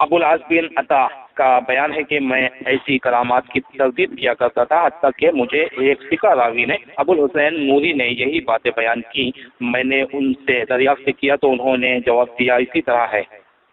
ابو العاص بن عطا کا بیان ہے کہ میں ایسی کرامات کی تردید کیا کرتا تھا، حتیٰ کہ مجھے ایک ثقہ راوی نے ابو الحسین نوری نے یہی باتیں بیان کی۔ میں نے ان سے دریافت کیا تو انہوں نے جواب دیا اسی طرح ہے۔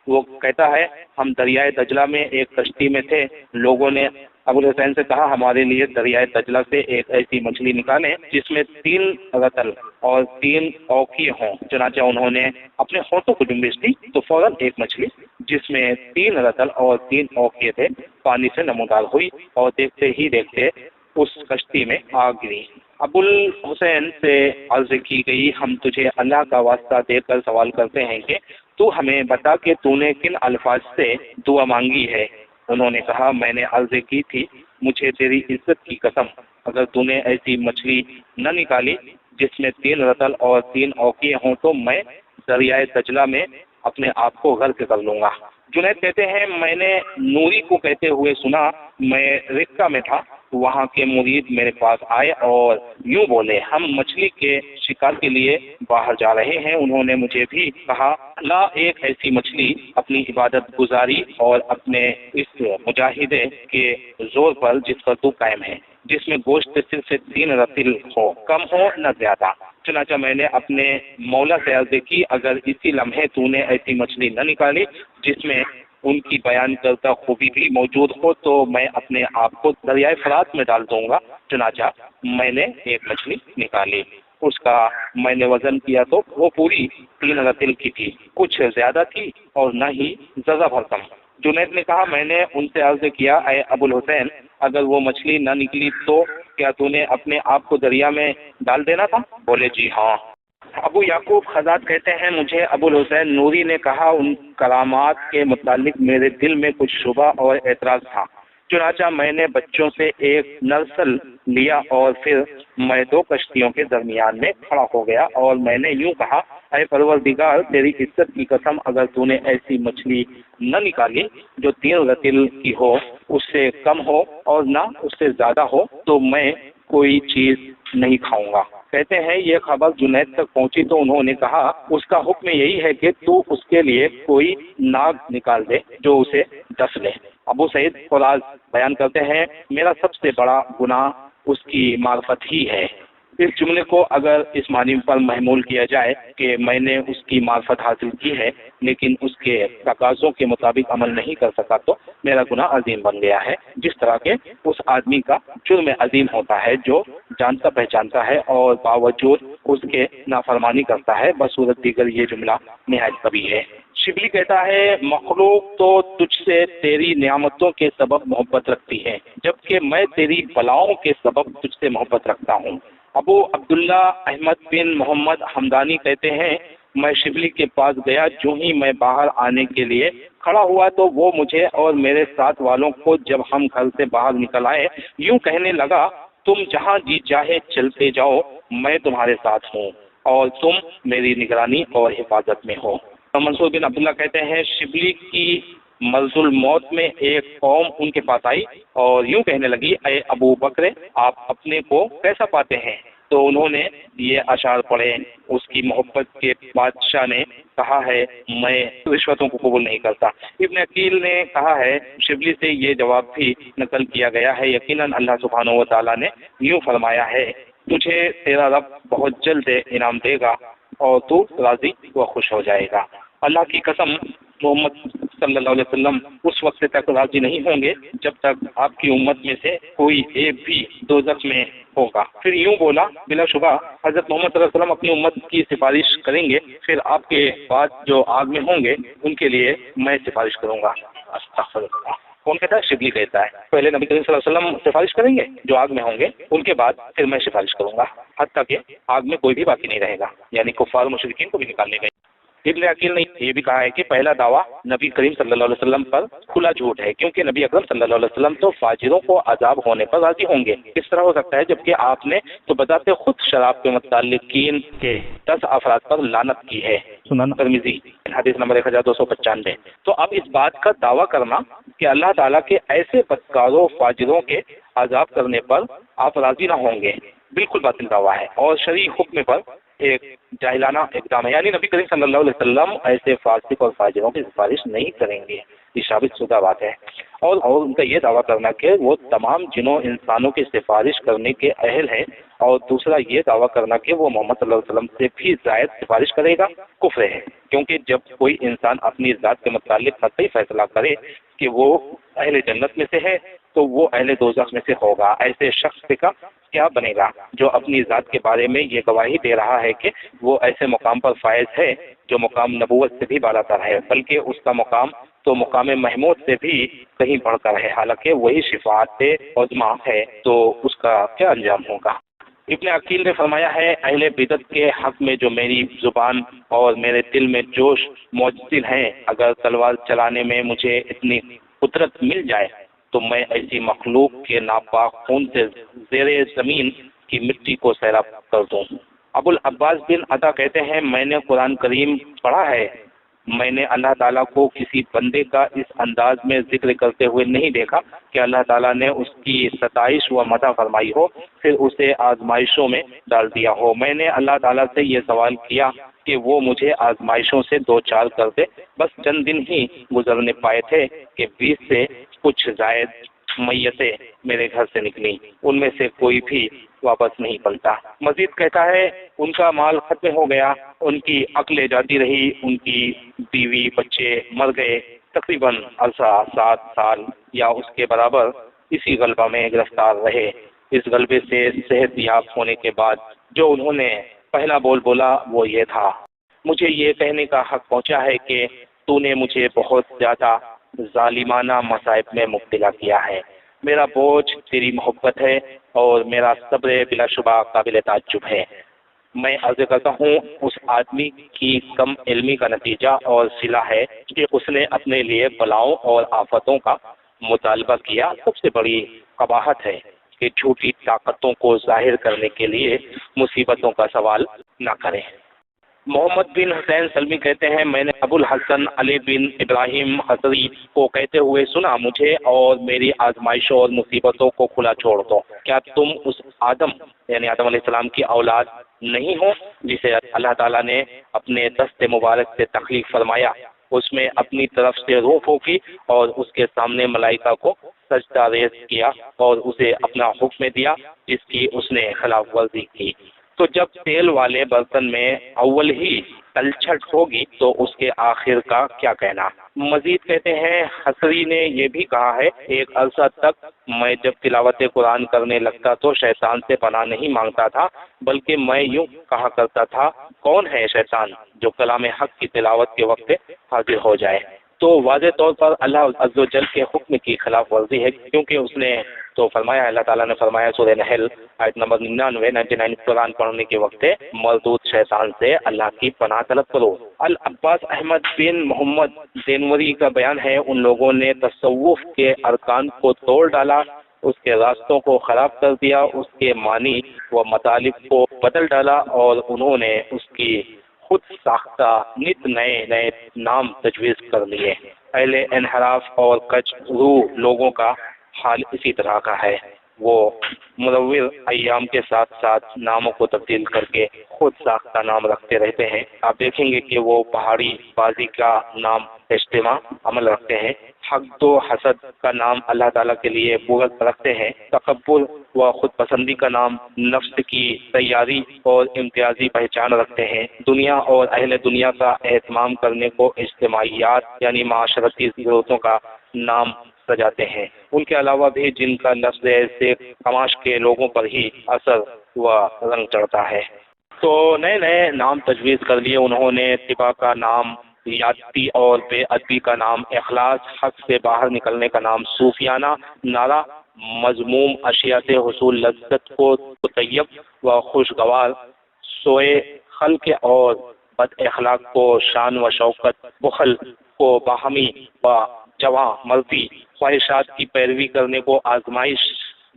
وہ کہتا ہے ہم دریائے دجلہ میں ایک کشتی میں تھے، لوگوں نے ابو الحسین سے کہا ہمارے لیے دریائے دجلہ سے ایک ایسی مچھلی نکالیں جس میں 3 رتل اور 3 اوقیے ہوں۔ چنانچہ انہوں نے اپنے ہونٹوں کو جنبش دی تو فوراً ایک مچھلی جس میں 3 رتل اور 3 اوقیے تھے پانی سے نمودار ہوئی اور دیکھتے ہی دیکھتے اس کشتی میں آ گری۔ ابو الحسین سے عرض کی گئی ہم تجھے اللہ کا واسطہ دے کر سوال کرتے ہیں کہ تو ہمیں بتا کہ تو نے کن الفاظ سے دعا مانگی ہے۔ انہوں نے کہا میں نے عرض کی تھی مجھے تیری عزت کی قسم اگر تو نے ایسی مچھلی نہ نکالی جس میں 3 رتل اور 3 اوقیے ہوں تو میں دریائے دجلہ میں اپنے آپ کو غرق کر لوں گا۔ جنید کہتے ہیں میں نے نوری کو کہتے ہوئے سنا میں رکہ میں تھا، وہاں کے مرید میرے پاس آئے اور یوں بولے ہم مچھلی کے شکار کے لیے باہر جا رہے ہیں۔ انہوں نے مجھے بھی کہا لا ایک ایسی مچھلی اپنی عبادت گزاری اور اپنے اس مجاہدے کے زور پر جس پر تو قائم ہے، جس میں گوشت صرف 3 رتل ہو، کم ہو نہ زیادہ۔ چنانچہ میں نے اپنے مولا سے عرض کی اگر اسی لمحے تو نے ایسی مچھلی نہ نکالی جس میں ان کی بیان کردہ خوبی بھی موجود ہو تو میں اپنے آپ کو دریائے فرات میں ڈال دوں گا۔ چنانچہ میں نے ایک مچھلی نکالی، اس کا میں نے وزن کیا تو وہ پوری 3 رتل کی تھی، کچھ زیادہ تھی اور نہ ہی ذرہ بھر کم۔ جنید نے کہا میں نے ان سے عرض کیا اے ابو الحسین اگر وہ مچھلی نہ نکلی تو کیا تو نے اپنے آپ کو دریا میں ڈال دینا تھا؟ بولے جی ہاں۔ ابو یعقوب خزاد کہتے ہیں مجھے ابو الحسین نوری نے کہا ان کرامات کے متعلق میرے دل میں کچھ شبہ اور اعتراض تھا، چنانچہ میں نے بچوں سے ایک نرسل لیا اور پھر میں 2 کشتیوں کے درمیان میں کھڑا ہو گیا اور میں نے یوں کہا اے پروردگار تیری عزت کی قسم اگر تو نے ایسی مچھلی نہ نکالی جو 3 رتل کی ہو، اس سے کم ہو اور نہ اس سے زیادہ ہو تو میں کوئی چیز نہیں کھاؤں گا۔ کہتے ہیں یہ خبر جنید تک پہنچی تو انہوں نے کہا اس کا حکم یہی ہے کہ تو اس کے لیے کوئی ناگ نکال دے جو اسے ڈس لے۔ ابو سعید فراز بیان کرتے ہیں میرا سب سے بڑا گناہ اس کی معرفت ہی ہے۔ اس جملے کو اگر اس معنی پر محمول کیا جائے کہ میں نے اس کی معرفت حاصل کی ہے لیکن اس کے تقاضوں کے مطابق عمل نہیں کر سکا تو میرا گناہ عظیم بن گیا ہے، جس طرح کہ اس آدمی کا جرم عظیم ہوتا ہے جو جانتا پہچانتا ہے اور باوجود اس کے نافرمانی کرتا ہے۔ بصورت دیگر یہ جملہ نہایت قبیح ہے۔ شبلی کہتا ہے مخلوق تو تجھ سے تیری نعمتوں کے سبب محبت رکھتی ہے جبکہ میں تیری بلاؤں کے سبب تجھ سے محبت رکھتا ہوں۔ ابو عبداللہ احمد بن محمد حمدانی کہتے ہیں میں شبلی کے پاس گیا، جو ہی میں باہر آنے کے لیے کھڑا ہوا تو وہ مجھے اور میرے ساتھ والوں کو جب ہم گھر سے باہر نکل آئے یوں کہنے لگا تم جہاں جی چاہے چلتے جاؤ میں تمہارے ساتھ ہوں اور تم میری نگرانی اور حفاظت میں ہو۔ منصور بن عبداللہ کہتے ہیں شبلی کی مرض الموت میں ایک قوم ان کے پاس آئی اور یوں کہنے لگی اے ابو بکر آپ اپنے کو کیسا پاتے ہیں؟ تو انہوں نے یہ اشعار پڑھے اس کی محبت کے بادشاہ نے کہا ہے میں رشوتوں کو قبول نہیں کرتا۔ ابن عقیل نے کہا ہے شبلی سے یہ جواب بھی نقل کیا گیا ہے یقیناً اللہ سبحانہ و تعالیٰ نے یوں فرمایا ہے تجھے تیرا رب بہت جلد انعام دے گا اور تو راضی و خوش ہو جائے گا۔ اللہ کی قسم محمد صلی اللہ علیہ وسلم اس وقت تک راضی نہیں ہوں گے جب تک آپ کی امت میں سے کوئی ایک بھی دوزخ میں ہوگا۔ پھر یوں بولا بلا شبہ حضرت محمد صلی اللہ علیہ وسلم اپنی امت کی سفارش کریں گے، پھر آپ کے بعد جو آگ میں ہوں گے ان کے لیے میں سفارش کروں گا۔ استغفر اللہ۔ کون کہتا ہے؟ شبلی کہتا ہے پہلے نبی کریم صلی اللہ علیہ وسلم سفارش کریں گے جو آگ میں ہوں گے، ان کے بعد پھر میں سفارش کروں گا حتیٰ کہ آگ میں کوئی بھی باقی نہیں رہے گا، یعنی کفار مشرکین کو بھی نکالنے گئے۔ ابن عقیل نے یہ بھی کہا ہے کہ پہلا دعویٰ نبی کریم صلی اللہ علیہ وسلم پر کھلا جھوٹ ہے کیونکہ نبی اکرم صلی اللہ علیہ وسلم تو فاجروں کو عذاب ہونے پر راضی ہوں گے۔ اس طرح ہو سکتا ہے جبکہ آپ نے تو بذات خود شراب کے متعلقین کے 10 افراد پر لعنت کی ہے۔ سنن ترمذی حدیث نمبر 1295۔ تو اب اس بات کا دعویٰ کرنا کہ اللہ تعالیٰ کے ایسے بدکاروں فاجروں کے عذاب کرنے پر آپ راضی نہ ہوں گے بالکل باطل دعویٰ ہے اور شرعی حکم پر ایک جاہلانہ اقدام ہے، یعنی نبی کریم صلی اللہ علیہ وسلم ایسے فاسق اور فاجروں کی سفارش نہیں کریں گے، یہ ثابت شدہ بات ہے۔ اور ان کا یہ دعویٰ کرنا کہ وہ تمام جنوں انسانوں کی سفارش کرنے کے اہل ہیں، اور دوسرا یہ دعویٰ کرنا کہ وہ محمد صلی اللہ علیہ وسلم سے بھی زائد سفارش کرے گا، کفر ہے۔ کیونکہ جب کوئی انسان اپنی ذات کے متعلق قطعی فیصلہ کرے کہ وہ اہل جنت میں سے ہے تو وہ اہل دوزخ میں سے ہوگا، ایسے شخص کا کیا بنے گا جو اپنی ذات کے بارے میں یہ گواہی دے رہا ہے کہ وہ ایسے مقام پر فائز ہے جو مقام نبوت سے بھی بالا تر ہے، بلکہ اس کا مقام تو مقام محمود سے بھی کہیں بڑھ کر ہے، حالانکہ وہی شفاعت عظمیٰ ہے، تو اس کا کیا انجام ہوگا۔ ابن عقیل نے فرمایا ہے، اہل بدعت کے حق میں جو میری زبان اور میرے دل میں جوش موجود ہیں، اگر تلوار چلانے میں مجھے اتنی قدرت مل جائے تو میں ایسی مخلوق کے ناپاک خون سے زیر زمین کی مٹی کو سیراب کر دوں۔ ابو العباس بن عطا کہتے ہیں، میں نے قرآن کریم پڑھا ہے، میں نے اللہ تعالیٰ کو کسی بندے کا اس انداز میں ذکر کرتے ہوئے نہیں دیکھا کہ اللہ تعالیٰ نے اس کی ستائش و مدح فرمائی ہو پھر اسے آزمائشوں میں ڈال دیا ہو۔ میں نے اللہ تعالیٰ سے یہ سوال کیا کہ وہ مجھے آزمائشوں سے دو چار کر دے، بس چند دن ہی گزرنے پائے تھے کہ 20 سے کچھ زائد میتیں میرے گھر سے نکلی، ان میں سے کوئی بھی واپس نہیں پلٹا۔ مزید کہتا ہے، ان کا مال ختم ہو گیا، ان کی عقلیں جاتی رہی، ان کی بیوی بچے مر گئے، تقریباً عرصہ 7 سال یا اس کے برابر اسی غلبہ میں گرفتار رہے۔ اس غلبے سے صحت یاب ہونے کے بعد جو انہوں نے پہلا بول بولا وہ یہ تھا، مجھے یہ کہنے کا حق پہنچا ہے کہ تو نے مجھے بہت زیادہ ظالمانہ مصائب میں مبتلا کیا ہے، میرا بوجھ تیری محبت ہے اور میرا صبر بلا شبہ قابل تعجب ہے۔ میں عرض کرتا ہوں، اس آدمی کی کم علمی کا نتیجہ اور صلہ ہے کہ اس نے اپنے لیے بلاؤں اور آفتوں کا مطالبہ کیا۔ سب سے بڑی قباحت ہے کہ جھوٹی طاقتوں کو ظاہر کرنے کے لیے مصیبتوں کا سوال نہ کریں۔ محمد بن حسین سلمی کہتے ہیں، میں نے ابو الحسن علی بن ابراہیم حضری کو کہتے ہوئے سنا، مجھے اور میری آزمائشوں اور مصیبتوں کو کھلا چھوڑ دو، کیا تم اس آدم یعنی آدم علیہ السلام کی اولاد نہیں ہو جسے اللہ تعالیٰ نے اپنے دست مبارک سے تخلیق فرمایا، اس میں اپنی طرف سے روح پھونکی اور اس کے سامنے ملائکہ کو سجدہ ریز کیا اور اسے اپنا حکم دیا جس کی اس نے خلاف ورزی کی، تو جب تیل والے برتن میں اول ہی تلچھٹ ہوگی تو اس کے آخر کا کیا کہنا۔ مزید کہتے ہیں، حسری نے یہ بھی کہا ہے، ایک عرصہ تک میں جب تلاوت قرآن کرنے لگتا تو شیطان سے پناہ نہیں مانگتا تھا، بلکہ میں یوں کہا کرتا تھا، کون ہے شیطان جو کلام حق کی تلاوت کے وقت حاضر ہو جائے۔ تو واضح طور پر اللہ عز و جل کے حکم کی خلاف ورزی ہے، کیونکہ اس نے تو فرمایا، اللہ تعالیٰ نے فرمایا سورہ نحل آیت نمبر 99 قرآن پڑھنے کے وقت مردود شیطان سے اللہ کی پناہ طلب کرو۔ العباس احمد بن محمد دینوری کا بیان ہے، ان لوگوں نے تصوف کے ارکان کو توڑ ڈالا، اس کے راستوں کو خراب کر دیا، اس کے معنی و مطالب کو بدل ڈالا اور انہوں نے اس کی خود ساختہ نت نئے نئے نام تجویز کر لیے۔ اہل انحراف اور کج روح لوگوں کا حال اسی طرح کا ہے، وہ مدور ایام کے ساتھ ساتھ ناموں کو تبدیل کر کے خود ساختہ نام رکھتے رہتے ہیں۔ آپ دیکھیں گے کہ وہ پہاڑی بازی کا نام اجتماع عمل رکھتے ہیں، حق و حسد کا نام اللہ تعالیٰ کے لیے بغض رکھتے ہیں، تکبر و خود پسندی کا نام نفس کی تیاری اور امتیازی پہچان رکھتے ہیں، دنیا اور اہل دنیا کا اہتمام کرنے کو اجتماعیات یعنی معاشرتی ضرورتوں کا نام سجاتے ہیں۔ ان کے علاوہ بھی جن کا لفظ ایسے تماش کے لوگوں پر ہی اثر و رنگ چڑھتا ہے، تو نئے نئے نام تجویز کر لیے انہوں نے۔ اتباع کا نام یادتی اور بے ادبی کا نام اخلاص، حق سے باہر نکلنے کا نام صوفیانہ نعرہ، مذموم اشیاء سے حصول لذت کو طیب و خوشگوار، سوئے خلق اور بد اخلاق کو شان و شوکت، بخل کو باہمی و جواں مردی، خواہشات کی پیروی کرنے کو آزمائش،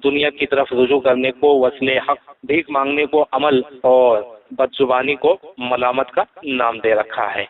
دنیا کی طرف رجوع کرنے کو وصل حق، بھیک مانگنے کو عمل اور بد زبانی کو ملامت کا نام دے رکھا ہے۔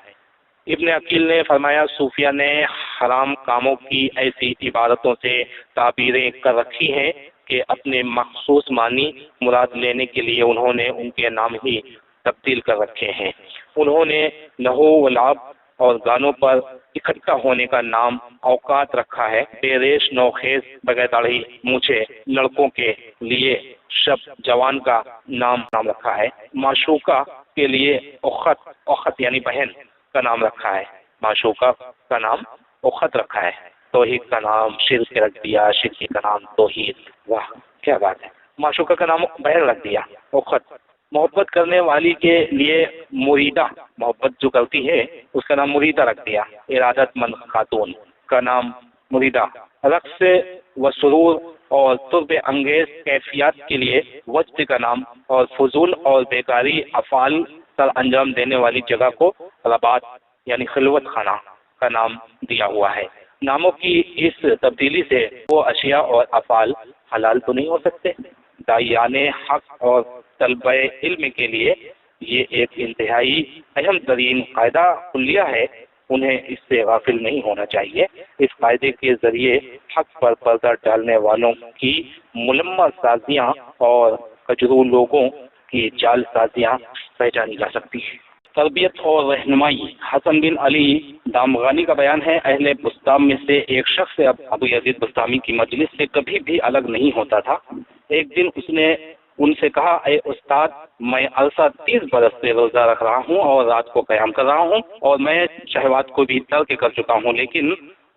ابن عقیل نے فرمایا، صوفیہ نے حرام کاموں کی ایسی عبارتوں سے تعبیریں کر رکھی ہیں کہ اپنے مخصوص معنی مراد لینے کے لیے انہوں نے ان کے نام ہی تبدیل کر رکھے ہیں۔ انہوں نے لہو و لعب اور گانوں پر اکٹھا ہونے کا نام اوقات رکھا ہے۔ بے ریش نوخیز بغیر داڑھی مونچھے لڑکوں کے لیے شب جوان کا نام رکھا ہے۔ معشوقہ کے لیے اخت یعنی بہن کا نام رکھا ہے۔ معشوقہ کا نام اخت رکھا ہے۔ توحید کا نام شرک رکھ دیا، شرک کا نام توحید۔ واہ کیا بات ہے! معشوقہ کا نام بہن رکھ دیا، اخت۔ محبت کرنے والی کے لیے مریدہ، محبت جو کرتی ہے اس کا نام مریدہ رکھ دیا۔ ارادت مند خاتون کا نام مریدہ۔ رقص و سرور اور طرب انگیز کیفیات کے لیے وجد کا نام، اور فضول اور بیکاری افعال سر انجام دینے والی جگہ کو رباط یعنی خلوت خانہ کا نام دیا ہوا ہے۔ ناموں کی اس تبدیلی سے وہ اشیاء اور افعال حلال تو نہیں ہو سکتے؟ داعیان حق اور طلبہ علم کے لیے یہ ایک انتہائی اہم ترین قاعدہ کلیہ ہے، انہیں اس سے غافل نہیں ہونا چاہیے۔ اس قاعدے کے ذریعے حق پر پردہ ڈالنے والوں کی ملمہ سازیاں اور کجرو لوگوں کی جال سازیاں پہچانی جا سکتی ہیں۔ تربیت اور رہنمائی۔ حسن بن علی دامغانی کا بیان ہے، اہل بسطام میں سے ایک شخص ابو یزید بسطامی کی مجلس سے کبھی بھی الگ نہیں ہوتا تھا۔ ایک دن اس نے ان سے کہا، اے استاد، میں عرصہ 30 برس سے روزہ رکھ رہا ہوں اور رات کو قیام کر رہا ہوں، اور میں شہوات کو بھی ترک کر چکا ہوں، لیکن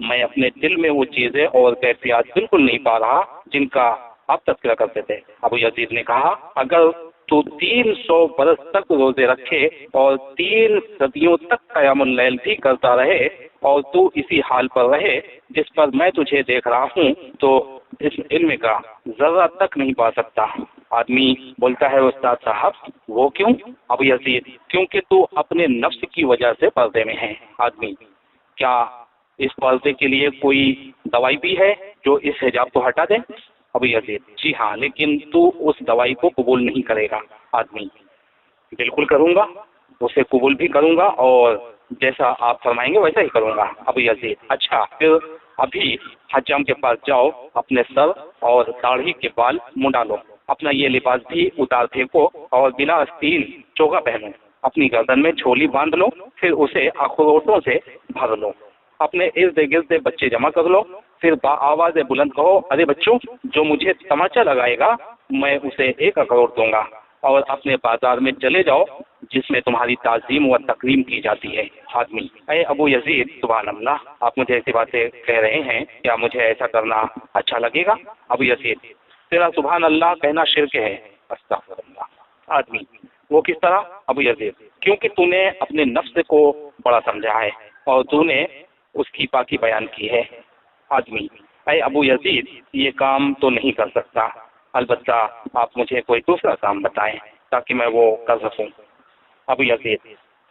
میں اپنے دل میں وہ چیزیں اور کیفیات بالکل نہیں پا رہا جن کا آپ تذکرہ کرتے تھے۔ ابو یزید نے کہا، اگر تو 300 برس تک روزے رکھے اور 3 صدیوں تک قیام اللیل بھی کرتا رہے اور تو اسی حال پر رہے جس پر میں تجھے دیکھ رہا ہوں، تو اس علم کا ذرہ تک نہیں پا سکتا۔ آدمی بولتا ہے، استاد صاحب وہ کیوں؟ ابو یزید، کیونکہ تو اپنے نفس کی وجہ سے پردے میں ہے۔ آدمی، کیا اس پردے کے لیے کوئی دوائی بھی ہے جو اس حجاب کو ہٹا دے؟ ابو یزید، جی ہاں، لیکن تو اس دوائی کو قبول نہیں کرے گا۔ آدمی، بالکل کروں گا، اسے قبول بھی کروں گا اور جیسا آپ فرمائیں گے ویسا ہی کروں گا۔ ابو یزید، اچھا پھر ابھی حجام کے پاس جاؤ، اپنے سر اور داڑھی کے بال منڈا لو، اپنا یہ لباس بھی اتار پھینکو اور بلا آستین چوگا پہنو، اپنی گردن میں جھولی باندھ لو، پھر اسے اخروٹوں سے بھر لو، اپنے ارد گرد بچے جمع کر لو، پھر آواز بلند کہو، ارے بچوں، جو مجھے تماچا لگائے گا میں اسے 1 اخروٹ دوں گا، اور اپنے بازار میں چلے جاؤ جس میں تمہاری تعظیم و تکریم کی جاتی ہے۔ آدمی، اے ابو یزید، سبحان اللہ، آپ مجھے ایسی باتیں کہہ رہے ہیں، کیا مجھے ایسا کرنا اچھا لگے گا؟ ابو یزید، تیرا سبحان اللہ کہنا شرک ہے۔ استغفر اللہ۔ آدمی، وہ کس طرح؟ ابو یزید، کیونکہ تو نے اپنے نفس کو بڑا سمجھا ہے اور تو نے اس کی پاکی بیان کی ہے۔ آدمی، اے ابو یزید، یہ کام تو نہیں کر سکتا، البتہ آپ مجھے کوئی دوسرا کام بتائیں تاکہ میں وہ کر سکوں۔ ابو یزید،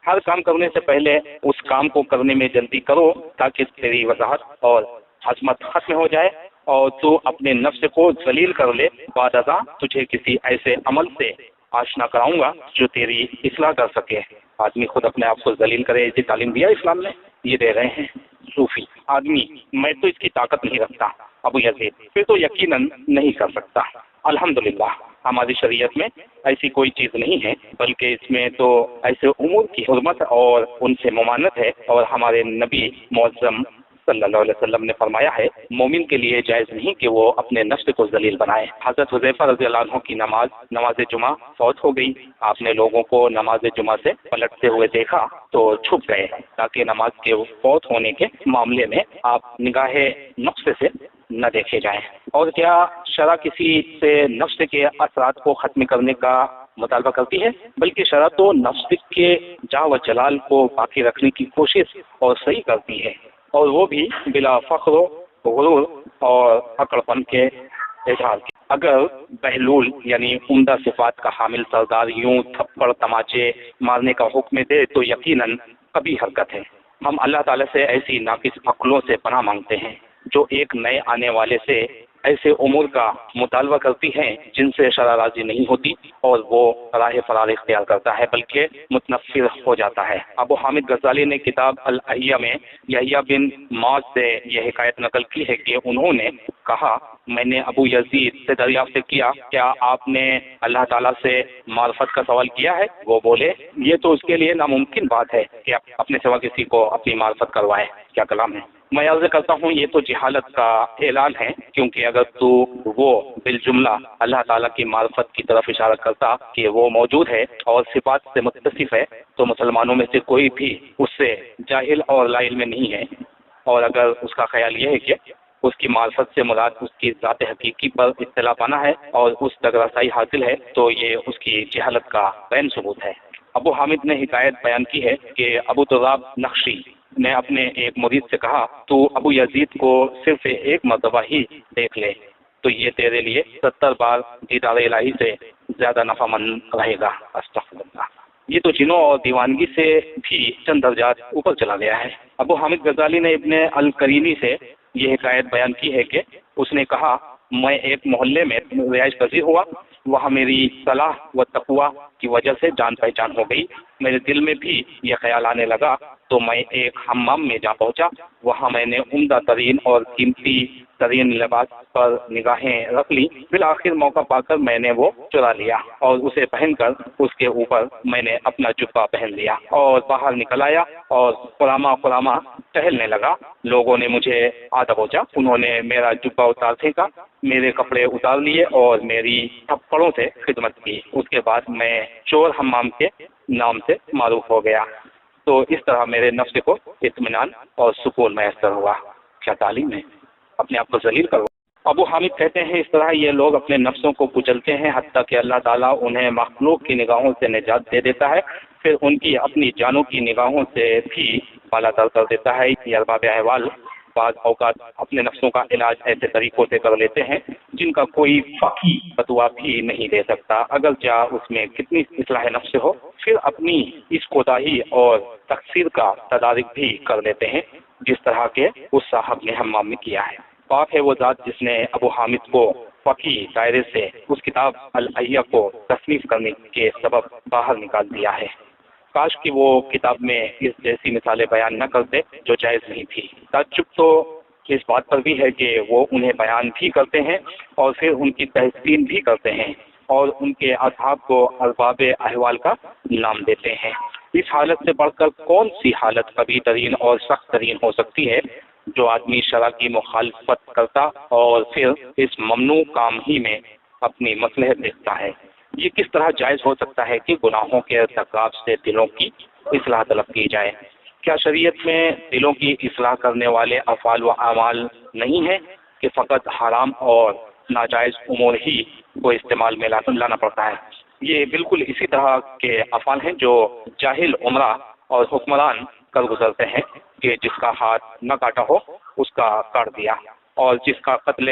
ہر کام کرنے سے پہلے اس کام کو کرنے میں جلدی کرو تاکہ تیری وضاحت اور عظمت ختم ہو جائے اور تو اپنے نفس کو ذلیل کر لے۔ بعد ازاں تجھے کسی ایسے عمل سے آشنا کراؤں گا جو تیری اصلاح کر سکے۔ آدمی خود اپنے آپ کو ذلیل کرے، ایسی تعلیم دیا اسلام نے؟ یہ دے رہے ہیں صوفی۔ آدمی، میں تو اس کی طاقت نہیں رکھتا۔ ابو یزید، پھر تو یقیناً نہیں کر سکتا۔ الحمدللہ، ہماری شریعت میں ایسی کوئی چیز نہیں ہے، بلکہ اس میں تو ایسے امور کی حرمت اور ان سے ممانعت ہے، اور ہمارے نبی معظم صلی اللہ علیہ وسلم نے فرمایا ہے، مومن کے لیے جائز نہیں کہ وہ اپنے نفس کو ذلیل بنائے۔ حضرت حذیفہ رضی اللہ عنہ کی نماز جمعہ فوت ہو گئی۔ آپ نے لوگوں کو نماز جمعہ سے پلٹتے ہوئے دیکھا تو چھپ گئے تاکہ نماز کے فوت ہونے کے معاملے میں آپ نگاہ نقص سے نہ دیکھے جائیں۔ اور کیا شرع کسی سے نفس کے اثرات کو ختم کرنے کا مطالبہ کرتی ہے؟ بلکہ شرع تو نفس کے جاہ و جلال کو باقی رکھنے کی کوشش اور صحیح کرتی ہے، اور وہ بھی بلا فخر و غرور اور اکڑپن کے اظہار کی۔ اگر بہلول یعنی عمدہ صفات کا حامل سردار یوں تھپڑ تماچے مارنے کا حکم دے تو یقیناً کبھی حرکت ہے۔ ہم اللہ تعالیٰ سے ایسی ناقص عقلوں سے پناہ مانگتے ہیں جو ایک نئے آنے والے سے ایسے امور کا مطالبہ کرتی ہیں جن سے شرع راضی نہیں ہوتی اور وہ راہ فرار اختیار کرتا ہے بلکہ متنفر ہو جاتا ہے۔ ابو حامد غزالی نے کتاب الاحیاء میں یحییٰ بن معاذ سے یہ حکایت نقل کی ہے کہ انہوں نے کہا، میں نے ابو یزید سے دریافت کیا، کیا آپ نے اللہ تعالیٰ سے معرفت کا سوال کیا ہے؟ وہ بولے، یہ تو اس کے لیے ناممکن بات ہے کہ اپنے سوا کسی کو اپنی معرفت کروائے۔ کیا کلام ہے! میں عرض کرتا ہوں یہ تو جہالت کا اعلان ہے، کیونکہ اگر تو وہ بالجملہ اللہ تعالیٰ کی معرفت کی طرف اشارہ کرتا کہ وہ موجود ہے اور صفات سے متصف ہے تو مسلمانوں میں سے کوئی بھی اس سے جاہل اور لا علم نہیں ہے، اور اگر اس کا خیال یہ ہے کہ اس کی معرفت سے مراد اس کی ذات حقیقی پر اطلاع پانا ہے اور اس تک رسائی حاصل ہے تو یہ اس کی جہالت کا بین ثبوت ہے۔ ابو حامد نے حکایت بیان کی ہے کہ ابو تراب نقشی نے اپنے ایک مرید سے کہا، تو ابو یزید کو صرف ایک مرتبہ ہی دیکھ لے تو یہ تیرے لیے 70 بار دیدار الہی سے زیادہ نفع مند رہے گا۔ استغفر اللہ! یہ تو جنوں اور دیوانگی سے بھی چند درجات اوپر چلا گیا ہے۔ ابو حامد غزالی نے ابن القرینی سے یہ حکایت بیان کی ہے کہ اس نے کہا، میں ایک محلے میں رہائش پذیر ہوا، وہاں میری صلاح و تقوی کی وجہ سے جان پہچان ہو گئی۔ میرے دل میں بھی یہ خیال آنے لگا تو میں ایک حمام میں جا پہنچا، وہاں میں نے عمدہ ترین اور قیمتی ترین لباس پر نگاہیں رکھ لی۔ بالآخر موقع پا کر میں نے وہ چرا لیا اور اسے پہن کر اس کے اوپر میں نے اپنا جبہ پہن لیا اور باہر نکل آیا اور خرامہ ٹہلنے لگا۔ لوگوں نے مجھے آدھا پہنچا، انہوں نے میرا جبہ اتار پھینکا، میرے کپڑے اتار لیے اور میری تھپڑوں سے خدمت کی۔ اس کے بعد میں چور حمام کے نام سے معروف ہو گیا۔ تو اس طرح میرے نفس کو اطمینان اور سکون میسر ہوا۔ کیا تعلیم ہے! اپنے آپ کو ذلیل کرو۔ ابو حامد کہتے ہیں، اس طرح یہ لوگ اپنے نفسوں کو کچلتے ہیں حتیٰ کہ اللہ تعالیٰ انہیں مخلوق کی نگاہوں سے نجات دے دیتا ہے، پھر ان کی اپنی جانوں کی نگاہوں سے بھی بالا تر کر دیتا ہے۔ یہ ارباب احوال بعض اوقات اپنے نفسوں کا علاج ایسے طریقوں سے کر لیتے ہیں جن کا کوئی فقی فتویٰ بھی نہیں دے سکتا، اگرچہ اس میں کتنی اصلاح نفس ہو۔ پھر اپنی اس کوتاہی اور تقصیر کا تدارک بھی کر لیتے ہیں، جس طرح کے اس صاحب نے حمام میں کیا ہے۔ پاک ہے وہ ذات جس نے ابو حامد کو فقی دائرے سے اس کتاب الاحیاء کو تصنیف کرنے کے سبب باہر نکال دیا ہے۔ کاش کہ وہ کتاب میں اس جیسی مثالیں بیان نہ کرتے جو جائز نہیں تھی۔ تعجب تو اس بات پر بھی ہے کہ وہ انہیں بیان بھی کرتے ہیں اور پھر ان کی تحسین بھی کرتے ہیں اور ان کے اصحاب کو ارباب احوال کا نام دیتے ہیں۔ اس حالت سے بڑھ کر کون سی حالت کبھی ترین اور سخت ترین ہو سکتی ہے جو آدمی شرع کی مخالفت کرتا اور پھر اس ممنوع کام ہی میں اپنی مصلحت دیکھتا ہے۔ یہ کس طرح جائز ہو سکتا ہے کہ گناہوں کے ارتکاب سے دلوں کی اصلاح طلب کی جائے؟ کیا شریعت میں دلوں کی اصلاح کرنے والے افعال و اعمال نہیں ہیں کہ فقط حرام اور ناجائز امور ہی کو استعمال میں لانا پڑتا ہے؟ یہ بالکل اسی طرح کے افعال ہیں جو جاہل عمرہ اور حکمران کر گزرتے ہیں کہ جس کا ہاتھ نہ کاٹا ہو اس کا کاٹ دیا، اور جس کا قتل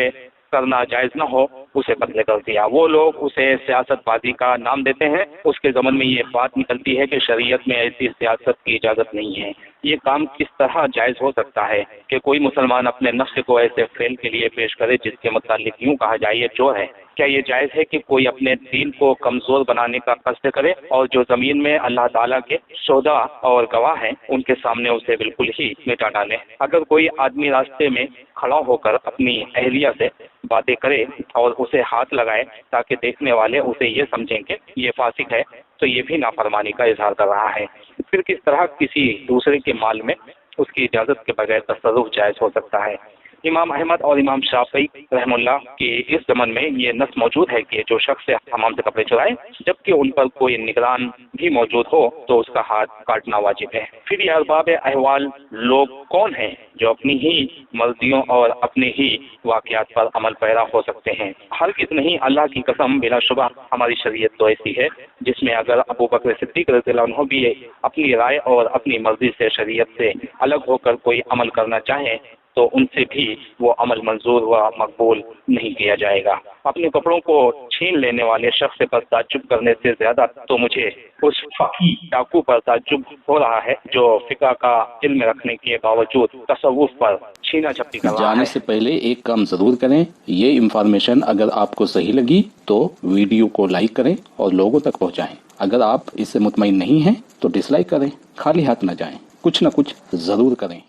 کرنا جائز نہ ہو اسے قتل کر دیا۔ وہ لوگ اسے سیاست بازی کا نام دیتے ہیں۔ اس کے ضمن میں یہ بات نکلتی ہے کہ شریعت میں ایسی سیاست کی اجازت نہیں ہے۔ یہ کام کس طرح جائز ہو سکتا ہے کہ کوئی مسلمان اپنے نفس کو ایسے فعل کے لیے پیش کرے جس کے متعلق یوں کہا جائے یہ چور ہے؟ کیا یہ جائز ہے کہ کوئی اپنے دین کو کمزور بنانے کا قصد کرے اور جو زمین میں اللہ تعالیٰ کے شہداء اور گواہ ہیں ان کے سامنے اسے بالکل ہی مٹا ڈالے؟ اگر کوئی آدمی راستے میں کھڑا ہو کر اپنی اہلیہ سے باتیں کرے اور اسے ہاتھ لگائے تاکہ دیکھنے والے اسے یہ سمجھیں کہ یہ فاسق ہے تو یہ بھی نافرمانی کا اظہار کر رہا ہے۔ پھر کس طرح کسی دوسرے کے مال میں اس کی اجازت کے بغیر تصرف جائز ہو سکتا ہے؟ امام احمد اور امام شافعی رحم اللہ کی اس زمن میں یہ نص موجود ہے کہ جو شخص حمام سے کپڑے چرائے جبکہ ان پر کوئی نگران بھی موجود ہو تو اس کا ہاتھ کاٹنا واجب ہے۔ پھر یہ ارباب احوال لوگ کون ہیں جو اپنی ہی مرضیوں اور اپنے ہی واقعات پر عمل پیرا ہو سکتے ہیں؟ ہرگز نہیں، اللہ کی قسم، بلا شبہ ہماری شریعت تو ایسی ہے جس میں اگر ابو بکر صدیق رضی اللہ عنہ بھی اپنی رائے اور اپنی مرضی سے شریعت سے الگ ہو کر کوئی عمل کرنا چاہیں تو ان سے بھی وہ عمل منظور و مقبول نہیں کیا جائے گا۔ اپنے کپڑوں کو چھین لینے والے شخص پر تعجب کرنے سے زیادہ تو مجھے اس فقی ڈاکو پر تعجب ہو رہا ہے جو فقہ کا علم رکھنے کے باوجود تصوف پر چھینا جھپٹی کر رہا جانے ہے۔ سے پہلے ایک کام ضرور کریں، یہ انفارمیشن اگر آپ کو صحیح لگی تو ویڈیو کو لائک کریں اور لوگوں تک پہنچائیں۔ اگر آپ اس سے مطمئن نہیں ہیں تو ڈس لائک کریں، خالی ہاتھ نہ جائیں، کچھ نہ کچھ ضرور کریں۔